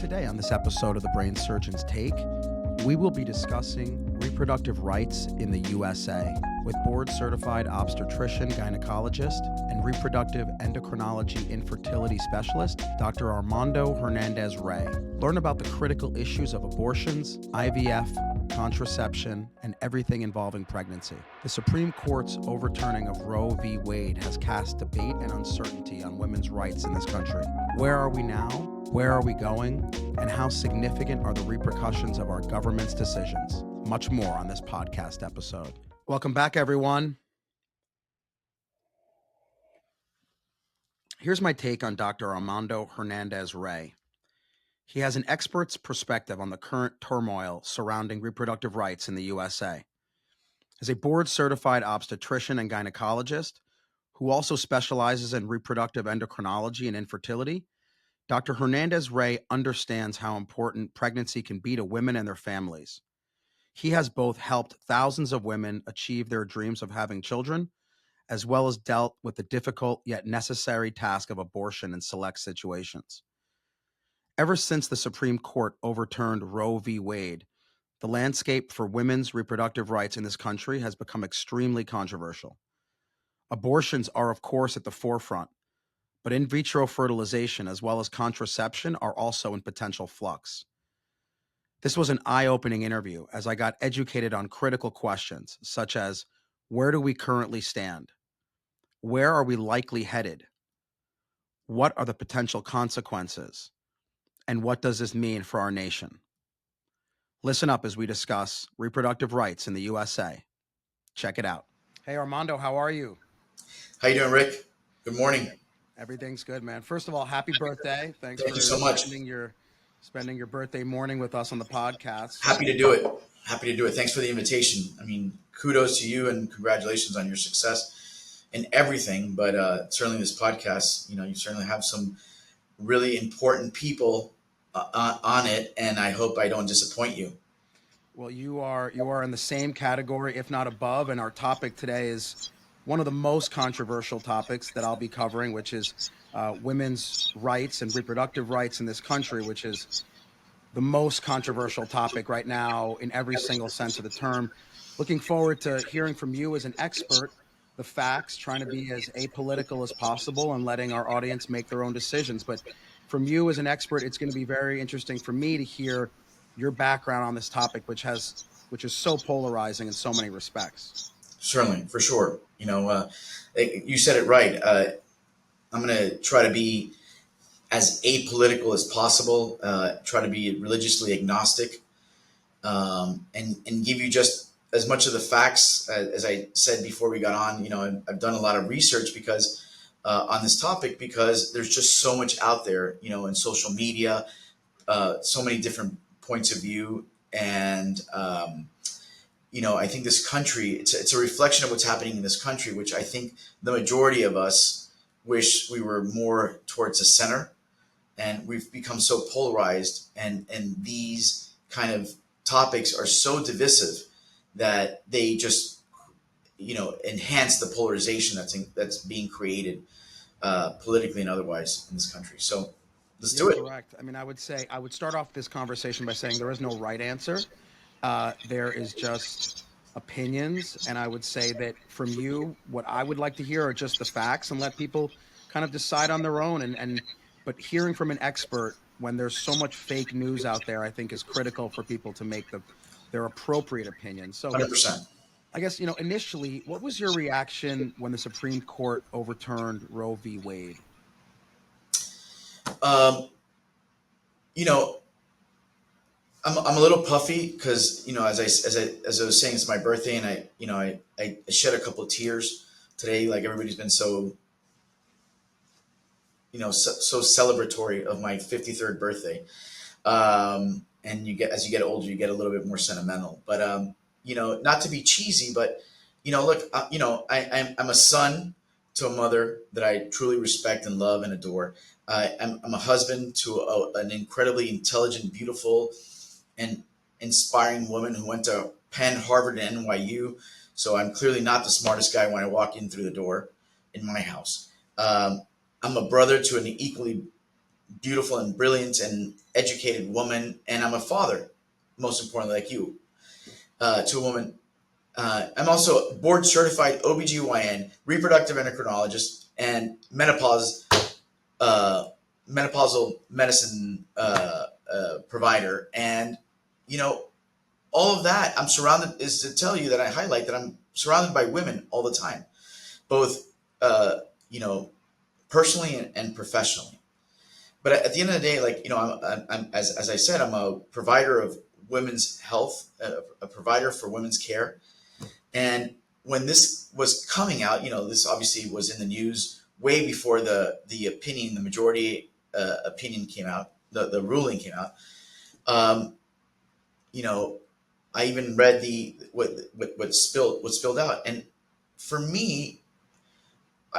Today on this episode of The Brain Surgeon's Take, we will be discussing reproductive rights in the USA with board-certified obstetrician, gynecologist, and reproductive endocrinology infertility specialist, Dr. Armando Hernandez Rey. Learn about the critical issues of abortions, IVF, contraception, and everything involving pregnancy. The Supreme Court's overturning of Roe v. Wade has cast debate and uncertainty on women's rights in this country. Where are we now? Where are we going? And how significant are the repercussions of our government's decisions? Much more on this podcast episode. Welcome back, everyone. Here's my take on Dr. Armando Hernandez Rey. He has an expert's perspective on the current turmoil surrounding reproductive rights in the USA. As a board-certified obstetrician and gynecologist who also specializes in reproductive endocrinology and infertility, Dr. Hernandez Rey understands how important pregnancy can be to women and their families. He has both helped thousands of women achieve their dreams of having children, as well as dealt with the difficult yet necessary task of abortion in select situations. Ever since the Supreme Court overturned Roe v. Wade, the landscape for women's reproductive rights in this country has become extremely controversial. Abortions are, of course, at the forefront, but in vitro fertilization as well as contraception are also in potential flux. This was an eye-opening interview as I got educated on critical questions such as, where do we currently stand? Where are we likely headed? What are the potential consequences? And what does this mean for our nation? Listen up as we discuss reproductive rights in the USA. Check it out. Hey, Armando, how are you? How you doing, Rick? Good morning. Everything's good, man. First of all, happy birthday. Thank you so much. Spending your birthday morning with us on the podcast. Happy to do it. Thanks for the invitation. I mean, kudos to you and congratulations on your success in everything. But certainly this podcast, you certainly have some really important people on it, and I hope I don't disappoint you. Well, you are in the same category, if not above. And our topic today is one of the most controversial topics that I'll be covering, which is women's rights and reproductive rights in this country, which is the most controversial topic right now in every single sense of the term. Looking forward to hearing from you as an expert, the facts, trying to be as apolitical as possible and letting our audience make their own decisions. But from you as an expert, it's going to be very interesting for me to hear your background on this topic, which is so polarizing in so many respects. Certainly, for sure. You said it right. I'm going to try to be as apolitical as possible, try to be religiously agnostic, and give you just as much of the facts as I said before we got on. I've done a lot of research because on this topic, because there's just so much out there, in social media, so many different points of view. And, I think this country, it's a reflection of what's happening in this country, which I think the majority of us wish we were more towards the center. And we've become so polarized, and these kind of topics are so divisive that they just, enhance the polarization that's being created politically and otherwise in this country. So let's do it. Correct. I mean, I would start off this conversation by saying there is no right answer. There is just opinions. And I would say that from you, what I would like to hear are just the facts and let people kind of decide on their own. But hearing from an expert when there's so much fake news out there, I think is critical for people to make their appropriate opinion. So 100%. I guess, initially, what was your reaction when the Supreme Court overturned Roe v. Wade? I'm a little puffy because, as I was saying, it's my birthday, and I shed a couple of tears today. Like, everybody's been so celebratory of my 53rd birthday. And as you get older, you get a little bit more sentimental, but, not to be cheesy, but, look, I'm a son to a mother that I truly respect and love and adore. I'm a husband to an incredibly intelligent, beautiful, and inspiring woman who went to Penn, Harvard, and NYU. So I'm clearly not the smartest guy when I walk in through the door in my house. I'm a brother to an equally beautiful and brilliant and educated woman, and I'm a father, most importantly, like you, to a woman. I'm also board certified OBGYN, reproductive endocrinologist, and uh, menopausal medicine provider. And, you know, all of that I'm surrounded is to tell you that I highlight that I'm surrounded by women all the time, both, uh, you know, personally and professionally. But at the end of the day, like, you know, I'm as I said, I'm a provider of women's health, a provider for women's care. And when this was coming out, you know, this obviously was in the news way before the majority opinion came out, the ruling came out. Um, you know, I even read the what spilled out, and for me,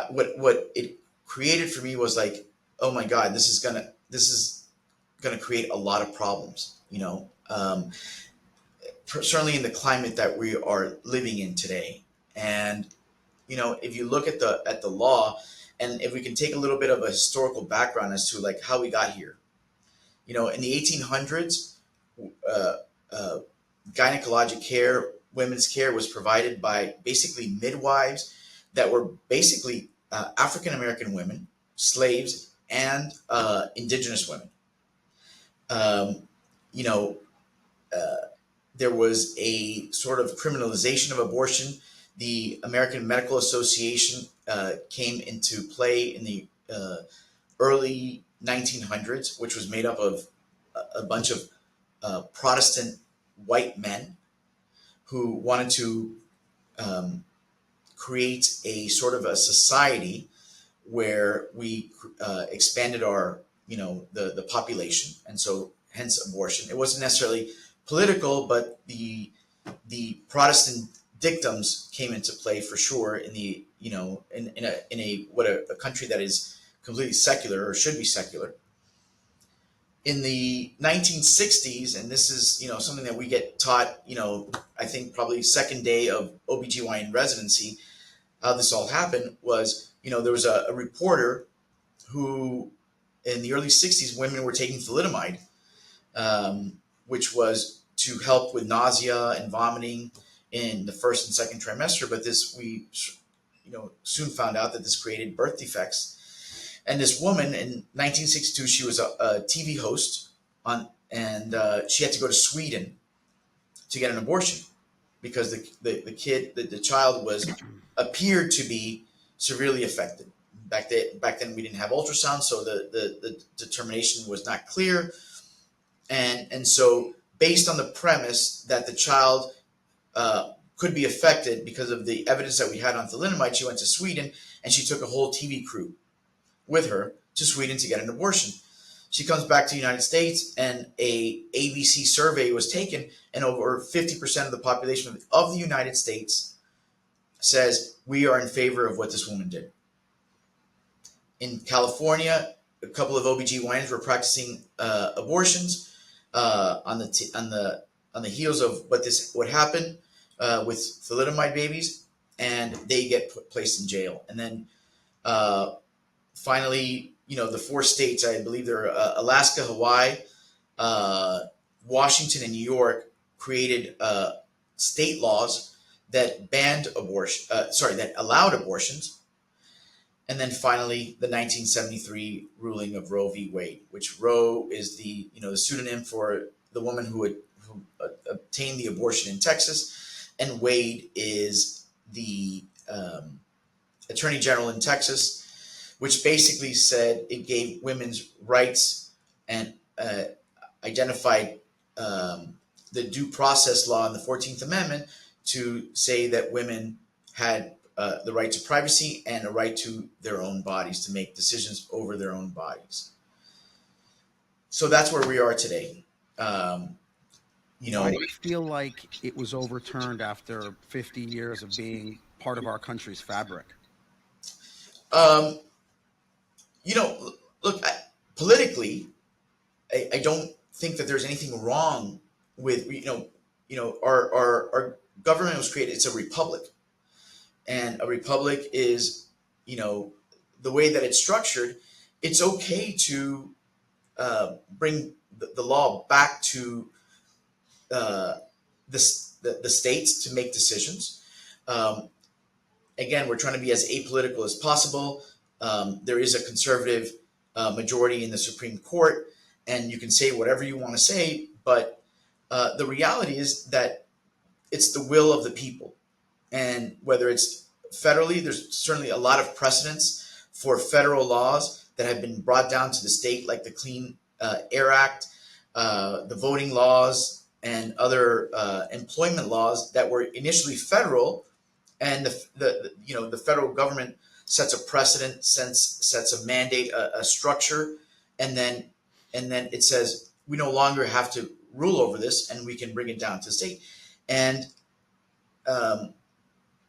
what it created for me was like, oh my God, this is gonna create a lot of problems. You know, certainly in the climate that we are living in today. And you know, if you look at the law, and if we can take a little bit of a historical background as to like how we got here. You know, in the 1800s, uh, uh, gynecologic care, women's care was provided by basically midwives that were basically African American women, slaves, and indigenous women. Um, you know, uh, there was a sort of criminalization of abortion. The American Medical Association came into play in the early 1900s, which was made up of a bunch of Protestant white men who wanted to um, create a sort of a society where we expanded our, you know, the population, and so hence abortion. It wasn't necessarily political, but the Protestant dictums came into play for sure in the, you know, in a what a country that is completely secular or should be secular. In the 1960s, and this is, you know, something that we get taught, you know, I think probably second day of OBGYN residency, how this all happened was, you know, there was a reporter who, in the early 60s, women were taking thalidomide, which was to help with nausea and vomiting in the first and second trimester. But this, we, you know, soon found out that this created birth defects. And this woman in 1962, she was a TV host on, and she had to go to Sweden to get an abortion because the child was appeared to be severely affected. Back then we didn't have ultrasound, so the determination was not clear, and so based on the premise that the child could be affected because of the evidence that we had on thalidomide, she went to Sweden and she took a whole TV crew with her to Sweden to get an abortion. She comes back to the United States, and a ABC survey was taken, and over 50% of the population of the United States says we are in favor of what this woman did. In California, a couple of OBGYNs were practicing abortions on the heels of what happened with thalidomide babies, and they get placed in jail. And then finally, you know, the four states, I believe they're Alaska, Hawaii, Washington, and New York, created state laws that banned abortion. That allowed abortions. And then finally, the 1973 ruling of Roe v. Wade, which Roe is the, you know, the pseudonym for the woman who obtained the abortion in Texas, and Wade is the Attorney General in Texas, which basically said it gave women's rights and identified the due process law in the 14th Amendment to say that women had the right to privacy and a right to their own bodies, to make decisions over their own bodies. So that's where we are today. You know, Why do you feel like it was overturned after 50 years of being part of our country's fabric? um, you know, look, politically, I don't think that there's anything wrong with, our government was created. It's a republic, and a republic is, you know, the way that it's structured. It's okay to bring the law back to the states to make decisions. Um, Again, we're trying to be as apolitical as possible. There is a conservative majority in the Supreme Court, and you can say whatever you want to say, but the reality is that it's the will of the people. And whether it's federally, there's certainly a lot of precedents for federal laws that have been brought down to the state, like the Clean Air Act, the voting laws, and other employment laws that were initially federal, and the federal government sets a precedent, sets a mandate, a structure, and then it says we no longer have to rule over this, and we can bring it down to the state. And um,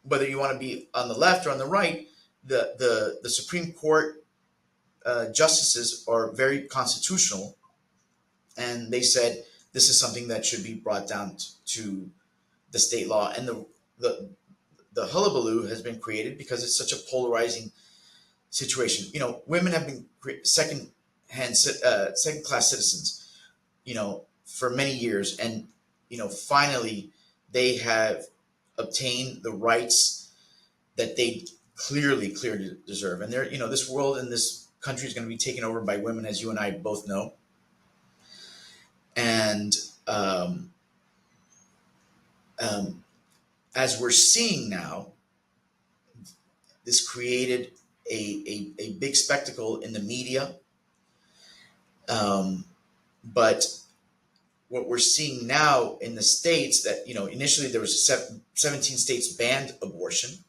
whether you want to be on the left or on the right, the Supreme Court justices are very constitutional, and they said this is something that should be brought down to the state law. And the hullabaloo has been created because it's such a polarizing situation. Women have been second class citizens, for many years, and finally they have obtained the rights that they clearly deserve. And this world and this country is going to be taken over by women, as you and I both know. And as we're seeing now, this created a big spectacle in the media. But what we're seeing now in the states, that initially there was 17 states banned abortion,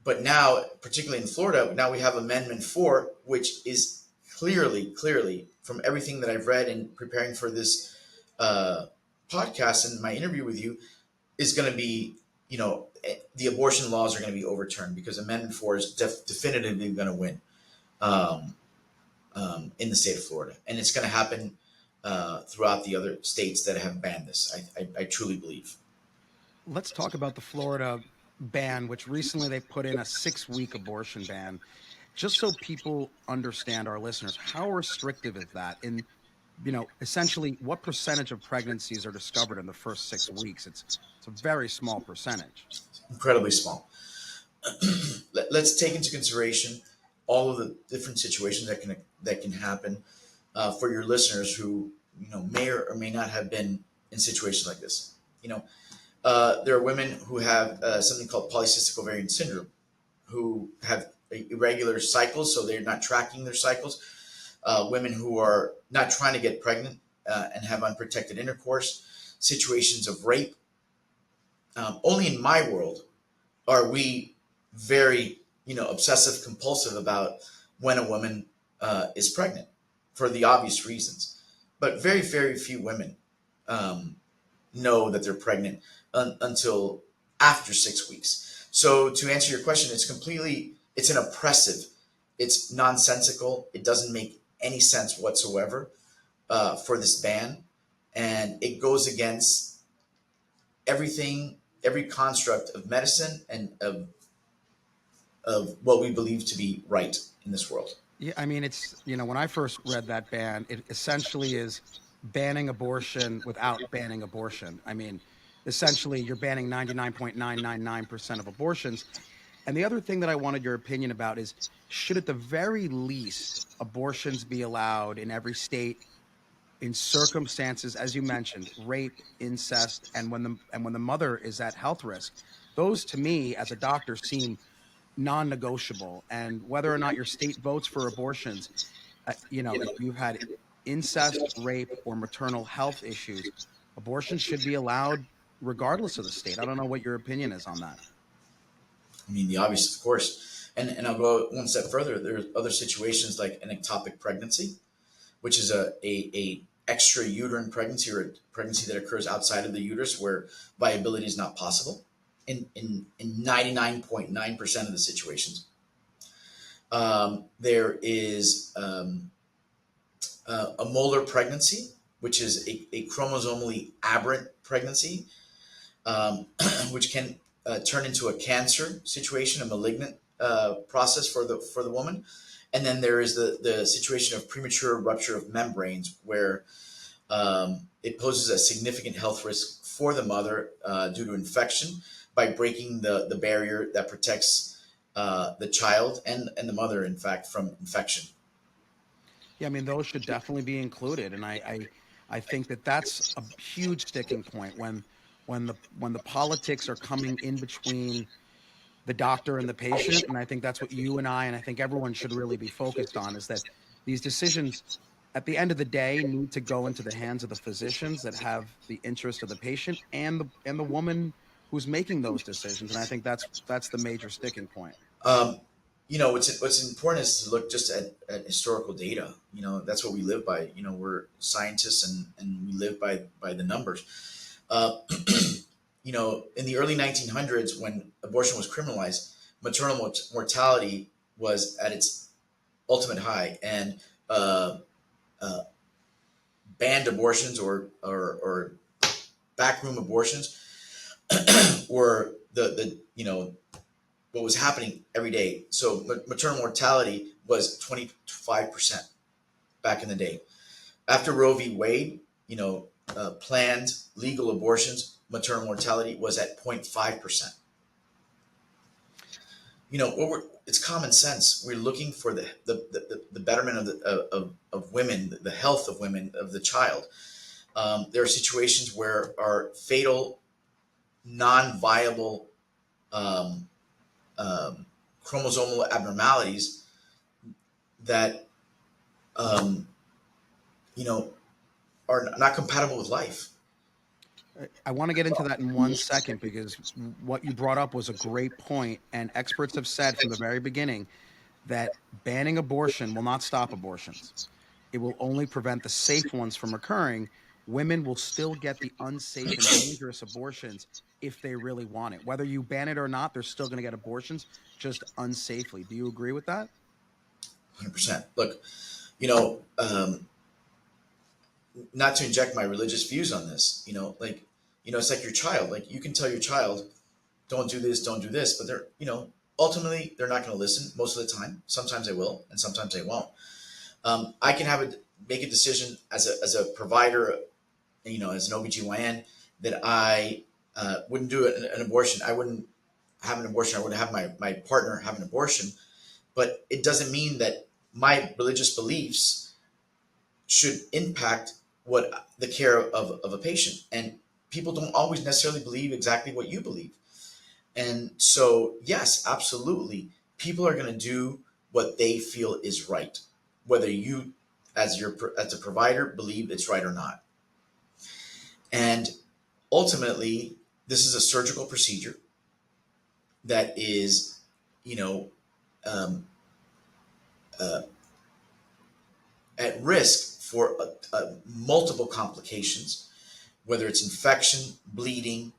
but now, particularly in Florida, now we have Amendment 4, which is clearly, from everything that I've read in preparing for this podcast and my interview with you, is going to be, the abortion laws are going to be overturned because Amendment 4 is definitively going to win in the state of Florida. And it's going to happen throughout the other states that have banned this. I truly believe. Let's talk about the Florida ban, which recently they put in a 6-week abortion ban. Just so people understand, our listeners, how restrictive is that? In essentially, what percentage of pregnancies are discovered in the first 6 weeks? It's a very small percentage. Incredibly small. Let's take into consideration all of the different situations that can happen for your listeners who may or may not have been in situations like this. There are women who have something called polycystic ovarian syndrome, who have irregular cycles, so they're not tracking their cycles. Women who are not trying to get pregnant and have unprotected intercourse, situations of rape. Only in my world are we very, obsessive compulsive about when a woman is pregnant, for the obvious reasons. But very, very few women know that they're pregnant until after 6 weeks. So to answer your question, it's an oppressive, it's nonsensical. It doesn't make any sense whatsoever for this ban. And it goes against every construct of medicine and of what we believe to be right in this world. Yeah, I mean, it's, when I first read that ban, it essentially is banning abortion without banning abortion. I mean, essentially, you're banning 99.999% of abortions. And the other thing that I wanted your opinion about is, should at the very least abortions be allowed in every state in circumstances, as you mentioned, rape, incest, and when the mother is at health risk? Those, to me, as a doctor, seem non-negotiable. And whether or not your state votes for abortions, if you've had incest, rape, or maternal health issues, abortion should be allowed regardless of the state. I don't know what your opinion is on that. I mean, the obvious, of course. And I'll go one step further. There are other situations like an ectopic pregnancy, which is a extra uterine pregnancy, or a pregnancy that occurs outside of the uterus where viability is not possible in 99.9% of the situations. There is a molar pregnancy, which is a chromosomally aberrant pregnancy, which can turn into a cancer situation, a malignant process for the woman. And then there is the situation of premature rupture of membranes, where it poses a significant health risk for the mother due to infection by breaking the barrier that protects the child and the mother, in fact, from infection. Yeah, I mean, those should definitely be included, and I think that that's a huge sticking point when the politics are coming in between the doctor and the patient, and I think that's what you and I think everyone should really be focused on is that these decisions, at the end of the day, need to go into the hands of the physicians that have the interest of the patient and the woman who's making those decisions, and I think that's the major sticking point. Um, what's important is to look just at historical data. That's what we live by. We're scientists, and we live by the numbers. Uh, in the early 1900s, when abortion was criminalized, maternal mortality was at its ultimate high, and uh, banned abortions or backroom abortions were the what was happening every day. So maternal mortality was 25% back in the day. After Roe v. Wade, planned legal abortions, maternal mortality was at 0.5%. It's common sense. We're looking for the betterment of women, the health of women, of the child. There are situations where are fatal, non-viable um, um, chromosomal abnormalities that um, you know are not compatible with life. I want to get into that in 1 second because what you brought up was a great point, and experts have said from the very beginning that banning abortion will not stop abortions. It will only prevent the safe ones from occurring. Women will still get the unsafe and dangerous abortions if they really want it. Whether you ban it or not, they're still going to get abortions, just unsafely. Do you agree with that? 100%. Look, you know, um, not to inject my religious views on this. It's like your child. Like, you can tell your child, don't do this, don't do this, but ultimately they're not going to listen most of the time. Sometimes they will, and sometimes they won't. I can make a decision as a provider, as an OBGYN, that I wouldn't do an abortion. I wouldn't have an abortion. I wouldn't have my partner have an abortion. But it doesn't mean that my religious beliefs should impact what the care of a patient. And people don't always necessarily believe exactly what you believe. And so, yes, absolutely, people are going to do what they feel is right, whether you, as a provider, believe it's right or not. And ultimately, this is a surgical procedure that is, you know, um, uh, at risk for multiple complications, whether it's infection, bleeding,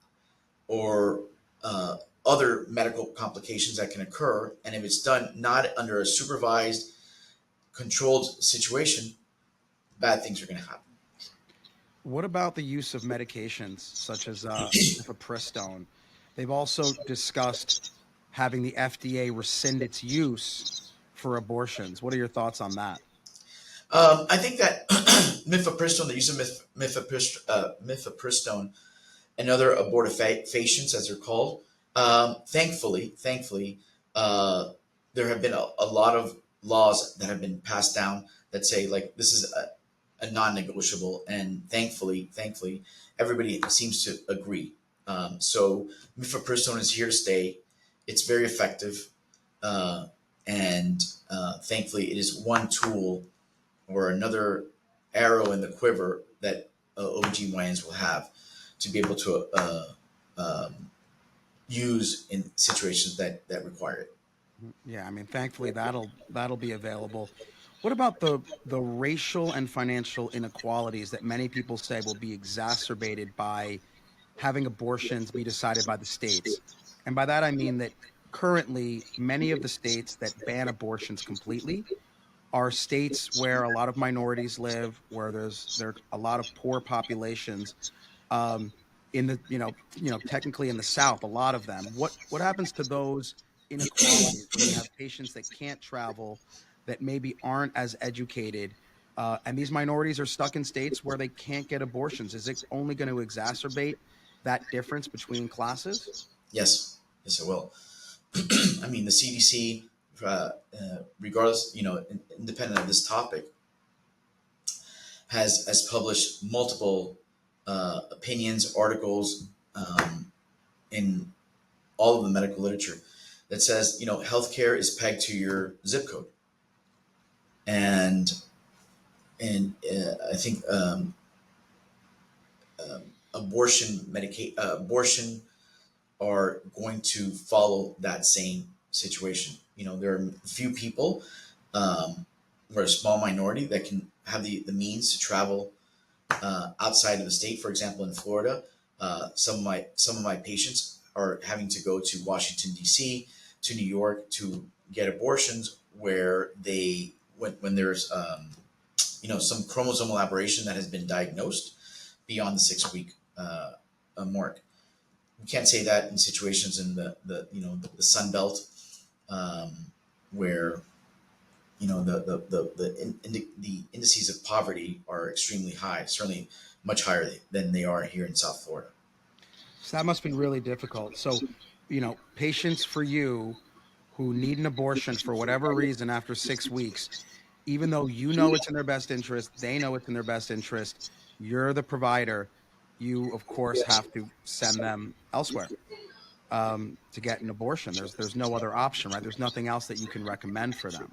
or uh, other medical complications that can occur. And if it's done not under a supervised, controlled situation, bad things are going to happen. What about the use of medications such as mifepristone? They've also discussed having the FDA rescind its use for abortions. What are your thoughts on that? I think that mifepristone, the use of mifepristone, and other abortifacients, as they're called, thankfully, uh, there have been a lot of laws that have been passed down that say, like, this is a non-negotiable, and thankfully, everybody seems to agree. So mifepristone is here to stay. It's very effective, uh, and thankfully, it is one tool or another arrow in the quiver that OBGYNs will have to be able to use in situations that require it. Yeah, I mean, thankfully that'll be available. What about the racial and financial inequalities that many people say will be exacerbated by having abortions be decided by the states? And by that I mean that currently many of the states that ban abortions completely are states where a lot of minorities live, where there are a lot of poor populations. Um, in the technically in the South, a lot of them. What happens to those inequalities when you have patients that can't travel? that maybe aren't as educated, and these minorities are stuck in states where they can't get abortions? Is it only going to exacerbate that difference between classes? Yes, yes, it will. I mean, the CDC, regardless, independent of this topic, has published multiple opinions, articles, in all of the medical literature that says, healthcare is pegged to your zip code, and I think abortion are going to follow that same situation. There are a few people, or a small minority, that can have the means to travel outside of the state. For example, in Florida, some of my patients are having to go to Washington D.C., to New York to get abortions, where when there's some chromosomal aberration that has been diagnosed beyond the 6 week mark. We can't say that in situations in the Sun Belt, where the indices of poverty are extremely high, certainly much higher than they are here in South Florida. So that must be really difficult. So, patients for you who need an abortion for whatever reason after 6 weeks, even though it's in their best interest, they know it's in their best interest, you're the provider, you, of course, have to send them elsewhere to get an abortion. There's no other option, right? There's nothing else that you can recommend for them.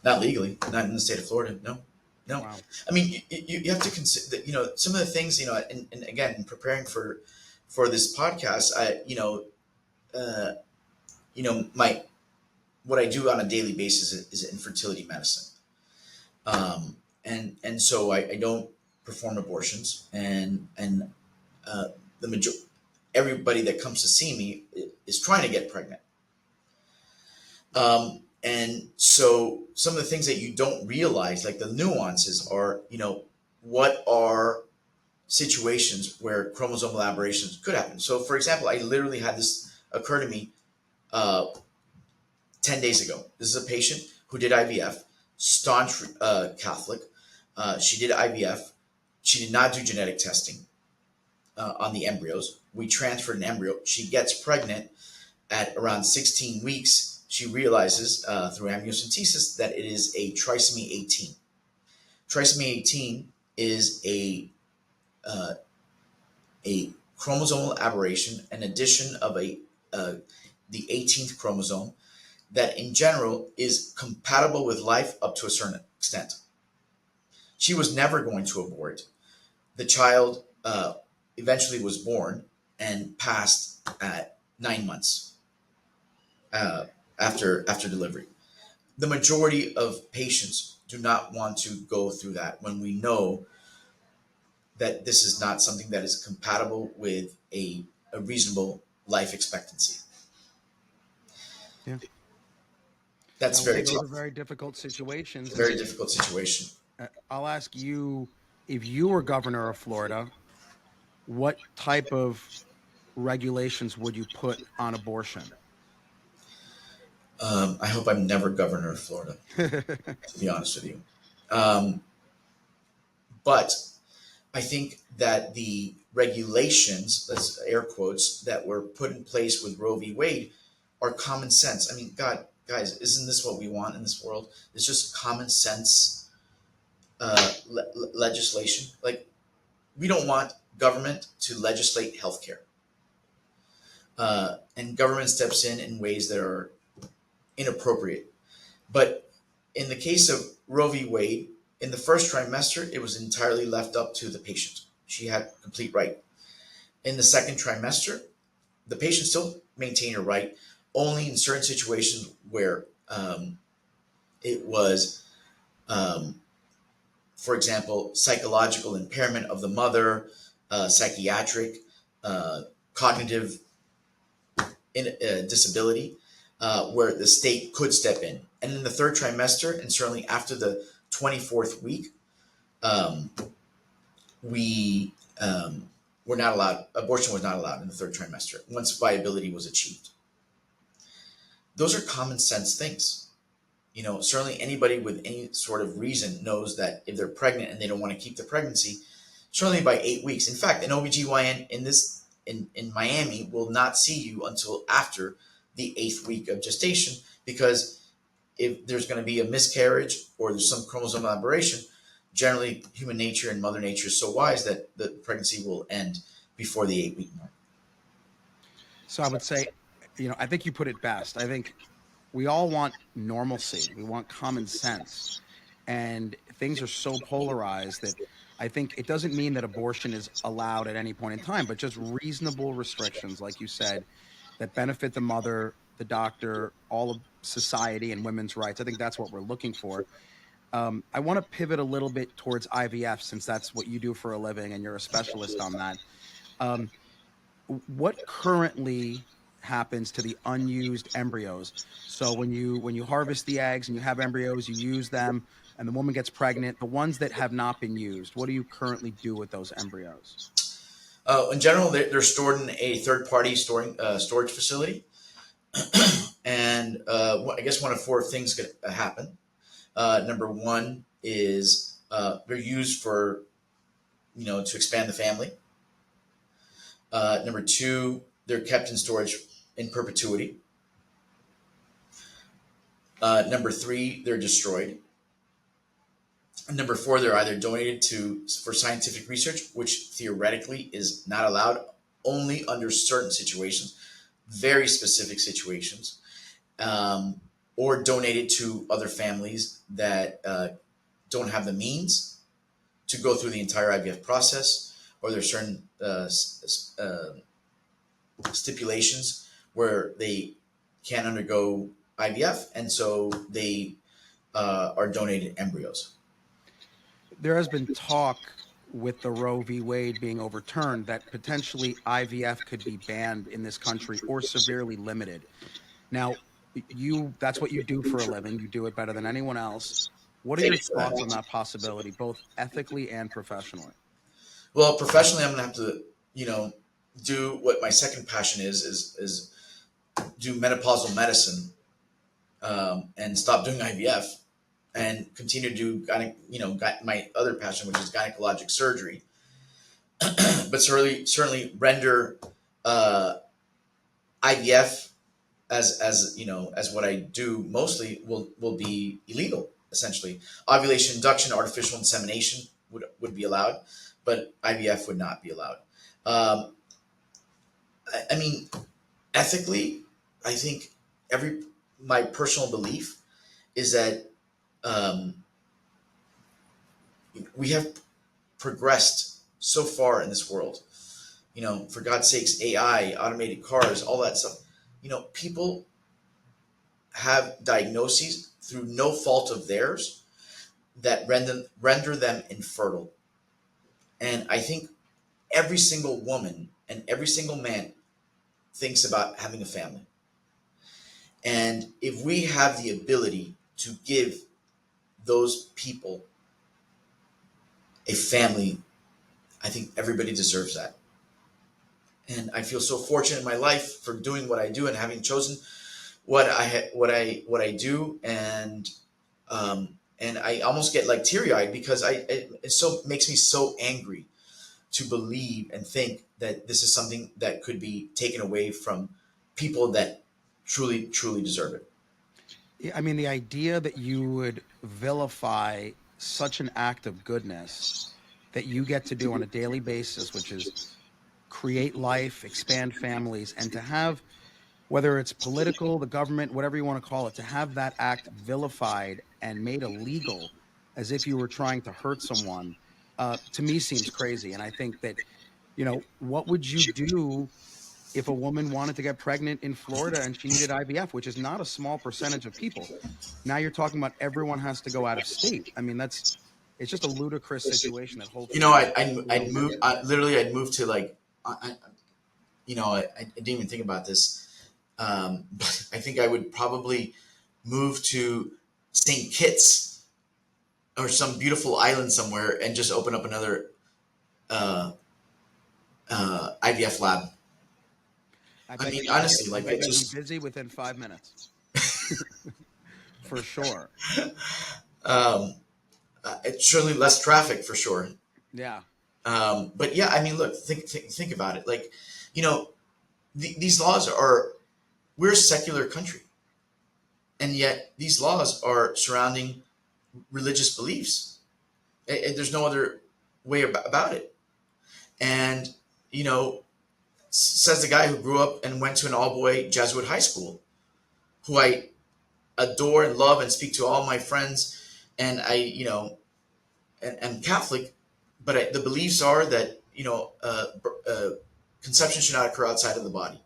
Not legally, not in the state of Florida. No, no. Wow. I mean, you have to consider that, some of the things, and again, in preparing for this podcast, uh, my what I do on a daily basis is infertility medicine, and so I don't perform abortions, and the major everybody that comes to see me is trying to get pregnant. And so some of the things that you don't realize, like the nuances, are, what are situations where chromosomal aberrations could happen. So, for example, I literally had this occur to me uh, 10 days ago. This is a patient who did IVF, staunch Catholic. She did IVF. She did not do genetic testing on the embryos. We transferred an embryo. She gets pregnant at around 16 weeks. She realizes through amniocentesis that it is a trisomy 18. Trisomy 18 is a chromosomal aberration, an addition of the 18th chromosome that in general is compatible with life up to a certain extent. She was never going to abort. The child eventually was born and passed at 9 months after delivery. The majority of patients do not want to go through that when we know that this is not something that is compatible with a reasonable life expectancy. Yeah. That's I would say very those are tough. very difficult situations. And Very difficult situation. I'll ask you, if you were governor of Florida, what type of regulations would you put on abortion? I hope I'm never governor of Florida, to be honest with you. Um, but I think that the regulations, that's air quotes, that were put in place with Roe v. Wade are common sense. I mean, God, guys, isn't this what we want in this world? It's just common sense legislation. Like, we don't want government to legislate healthcare. And government steps in ways that are inappropriate. But in the case of Roe v. Wade, in the first trimester, it was entirely left up to the patient. She had complete right. In the second trimester, the patient still maintained her right, only in certain situations where it was, for example, psychological impairment of the mother, psychiatric, cognitive disability, where the state could step in. And in the third trimester, and certainly after the 24th week, we were not allowed, abortion was not allowed in the third trimester once viability was achieved. Those are common sense things. Certainly anybody with any sort of reason knows that if they're pregnant and they don't want to keep the pregnancy, certainly by 8 weeks. In fact, an OBGYN in Miami will not see you until after the 8th week of gestation, because if there's going to be a miscarriage or there's some chromosomal aberration, generally human nature and mother nature is so wise that the pregnancy will end before the 8-week mark. So I would say, I think you put it best. I think we all want normalcy. We want common sense. And things are so polarized that I think it doesn't mean that abortion is allowed at any point in time, but just reasonable restrictions, like you said, that benefit the mother, the doctor, all of society, and women's rights. I think that's what we're looking for. I want to pivot a little bit towards IVF, since that's what you do for a living and you're a specialist on that. Um, what currently happens to the unused embryos? So when you harvest the eggs and you have embryos, you use them, and the woman gets pregnant. The ones that have not been used, what do you currently do with those embryos? In general, they're stored in a third-party storage facility, and I guess one of four things could happen. Number one is they're used for to expand the family. Number two, they're kept in storage in perpetuity. Number three, they're destroyed. And number four, they're either donated for scientific research, which theoretically is not allowed, only under certain situations, very specific situations, or donated to other families that don't have the means to go through the entire IVF process, or there's certain stipulations where they can't undergo IVF, and so they are donated embryos. There has been talk with the Roe v. Wade being overturned that potentially IVF could be banned in this country or severely limited. Now, that's what you do for a living. You do it better than anyone else. What are your thoughts on that possibility, both ethically and professionally? Well, professionally, I'm gonna have to, do what my second passion is do menopausal medicine, and stop doing IVF and continue to do my other passion, which is gynecologic surgery. But certainly render IVF as what I do mostly will be illegal. Essentially, ovulation induction, artificial insemination would be allowed, but IVF would not be allowed. I mean, ethically, I think my personal belief is that we have progressed so far in this world. For God's sakes, AI, automated cars, all that stuff. People have diagnoses through no fault of theirs that render them infertile. And I think every single woman and every single man thinks about having a family. And if we have the ability to give those people a family, I think everybody deserves that. And I feel so fortunate in my life for doing what I do and having chosen what I do, and I almost get like teary eyed because it so makes me so angry to believe and think that this is something that could be taken away from people that truly deserve it. Yeah, I mean, the idea that you would vilify such an act of goodness that you get to do on a daily basis, which is create life, expand families, and to have, whether it's political, the government, whatever you want to call it, to have that act vilified and made illegal as if you were trying to hurt someone, to me seems crazy. And I think that, what would you do if a woman wanted to get pregnant in Florida and she needed IVF, which is not a small percentage of people? Now you're talking about everyone has to go out of state. I mean, it's just a ludicrous situation that hopefully I'd will move. get. I'd move to like, I didn't even think about this. But I think I would probably move to St. Kitts or some beautiful island somewhere and just open up another uh, IVF lab. I I bet mean, you'd be, honestly, I like bet it you'd be just busy within 5 minutes. for sure. Um, it's certainly less traffic for sure. Yeah. But yeah, I mean, look, think about it. Like, you know, these laws are, we're a secular country, and yet these laws are surrounding religious beliefs. There's no other way about it. And, you know, says the guy who grew up and went to an all boy Jesuit high school, who I adore and love and speak to all my friends. And I, you know, am Catholic, but the beliefs are that, you know, conception should not occur outside of the body.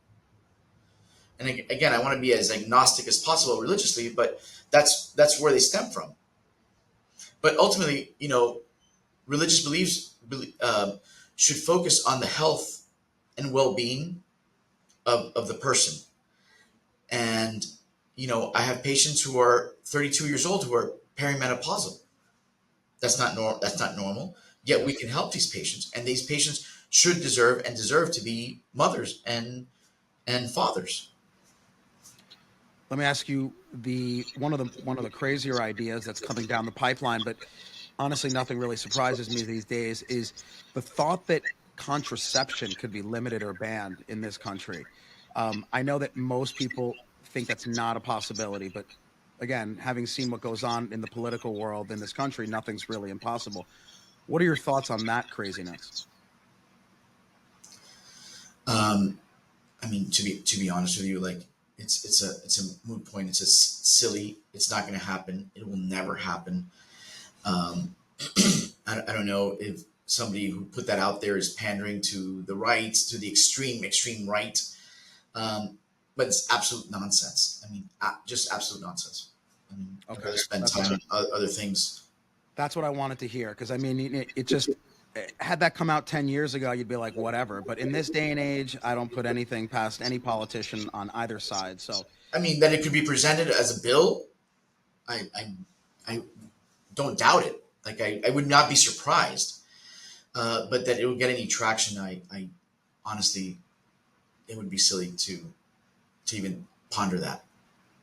And again, I want to be as agnostic as possible religiously, but that's where they stem from. But ultimately, you know, religious beliefs should focus on the health and well-being of the person. And you know, I have patients who are 32 years old who are perimenopausal. That's not normal. Yet we can help these patients, and these patients should deserve to be mothers and fathers. Let me ask you the one of the crazier ideas that's coming down the pipeline, but honestly, nothing really surprises me these days, is the thought that contraception could be limited or banned in this country. I know that most people think that's not a possibility, but again, having seen what goes on in the political world in this country, nothing's really impossible. What are your thoughts on that craziness? Um, I mean, to be honest with you, like it's a moot point. It's just silly. It's not going to happen. It will never happen. Um, I don't know if somebody who put that out there is pandering to the right, to the extreme right. Um, but it's absolute nonsense. I mean, just absolute nonsense. I mean, I'd Okay, rather spend that's what time on other things. that's what I wanted to hear, because I mean, it just had that come out 10 years ago, you'd be like, whatever. But in this day and age, I don't put anything past any politician on either side. So I mean, that it could be presented as a bill. I don't doubt it. Like I would not be surprised. But that it would get any traction, I honestly, it would be silly to even ponder that.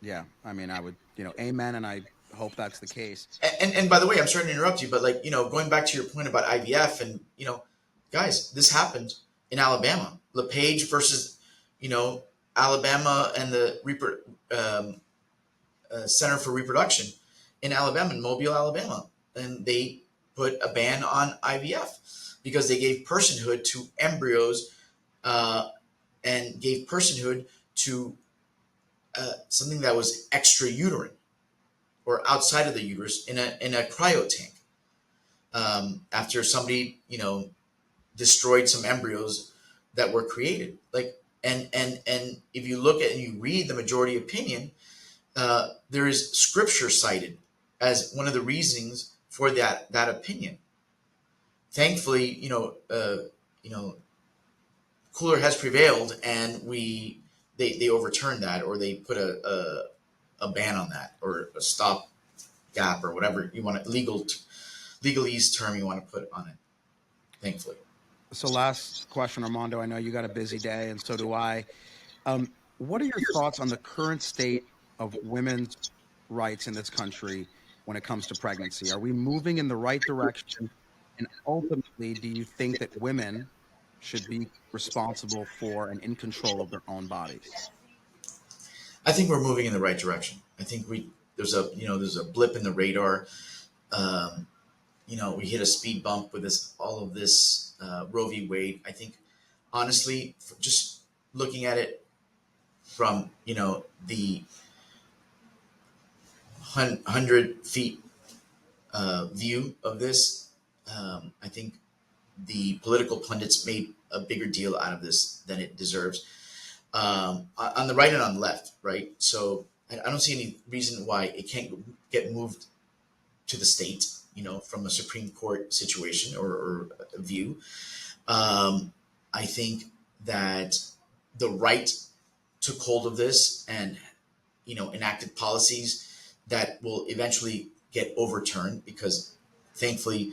yeah, I mean, I would, amen, and I hope that's the case. And by the way, I'm sorry to interrupt you, but like, you know, going back to your point about IVF, and you know, guys, this happened in Alabama. LePage versus, you know, Alabama and the Center for Reproduction in Alabama, in Mobile, Alabama, and they put a ban on IVF because they gave personhood to embryos, uh, and gave personhood to something that was extra uterine or outside of the uterus in a cryo tank. After somebody, you know, destroyed some embryos that were created. Like, and if you look at and you read the majority opinion, there is scripture cited as one of the reasonings for that opinion. Thankfully, you know, cooler has prevailed, and they overturned that, or they put a ban on that, or a stop gap, or whatever you want to legalese term you want to put on it. Thankfully. So, last question, Armando. I know you got a busy day, and so do I. What are your thoughts on the current state of women's rights in this country when it comes to pregnancy? Are we moving in the right direction? And ultimately, do you think that women should be responsible for and in control of their own bodies? I think we're moving in the right direction. I think there's a blip in the radar. Um, you know, we hit a speed bump with all of this Roe v. Wade. I think honestly, just looking at it from, you know, the 100 feet view of this, I think the political pundits made a bigger deal out of this than it deserves. On the right and on the left, right? So I don't see any reason why it can't get moved to the state, you know, from a Supreme Court situation or a view. I think that the right took hold of this and, you know, enacted policies that will eventually get overturned because thankfully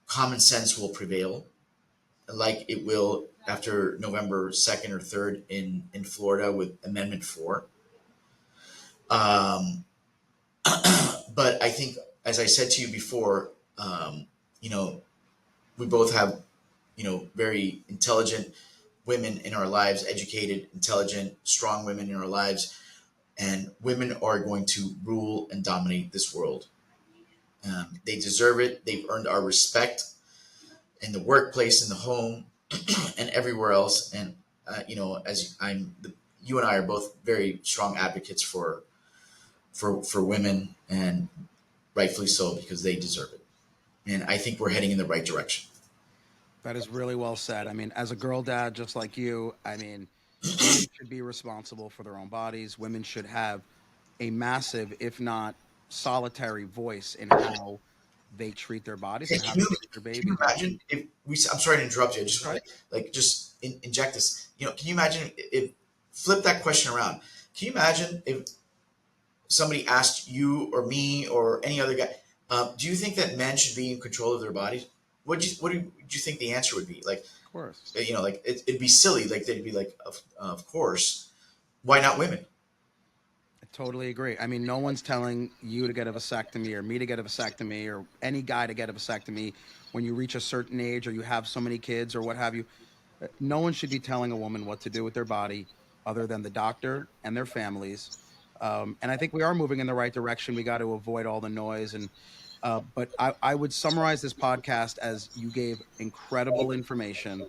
common sense will prevail, like it will after November 2nd or 3rd in Florida with Amendment 4. Um, But I think, as I said to you before, you know, we both have, very intelligent women in our lives, educated, intelligent, strong women in our lives, and women are going to rule and dominate this world. They deserve it. They've earned our respect in the workplace, in the home, and everywhere else. And as you and I are both very strong advocates for women, and rightfully so, because they deserve it. And I think we're heading in the right direction. That is really well said. I mean, as a girl dad, just like you, I mean, women should be responsible for their own bodies. Women should have a massive, if not solitary, voice in how they treat their bodies Can and how they you treat their can you babies. imagine if we? I'm sorry to interrupt you. I just That's want right. to just inject this. Can you imagine if flip that question around? Can you imagine if somebody asked you or me or any other guy, do you think that men should be in control of their bodies? What do you think the answer would be? Like, Of course. like it'd be silly. Like they'd be like, of course. Why not women? I totally agree. I mean, no one's telling you to get a vasectomy or me to get a vasectomy or any guy to get a vasectomy when you reach a certain age or you have so many kids or what have you. No one should be telling a woman what to do with their body other than the doctor and their families. And I think we are moving in the right direction. We got to avoid all the noise. But I would summarize this podcast as you gave incredible information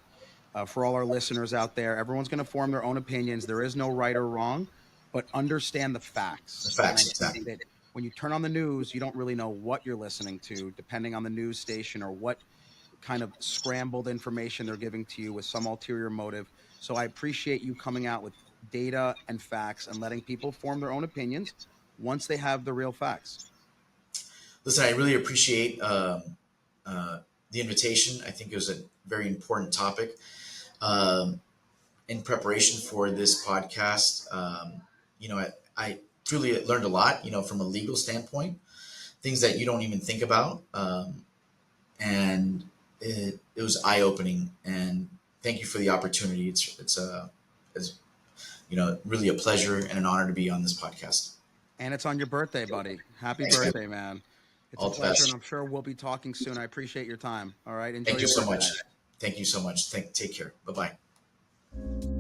for all our listeners out there. Everyone's going to form their own opinions. There is no right or wrong, but understand the The facts. And I facts, think exactly. that when you turn on the news, you don't really know what you're listening to, depending on the news station or what kind of scrambled information they're giving to you with some ulterior motive. So I appreciate you coming out with data and facts and letting people form their own opinions once they have the real facts. Listen, I really appreciate uh, the invitation. I think it was a very important topic. Um, in preparation for this podcast, I truly learned a lot, from a legal standpoint, things that you don't even think about. And it was eye opening. And thank you for the opportunity. It's really a pleasure and an honor to be on this podcast. And it's on your birthday, buddy. Happy Thanks, man. birthday, man. It's a All the pleasure, and best. I'm sure we'll be talking soon. I appreciate your time. All right. Enjoy Thank you your so birthday. much. Thank you so much. Take care. Bye bye.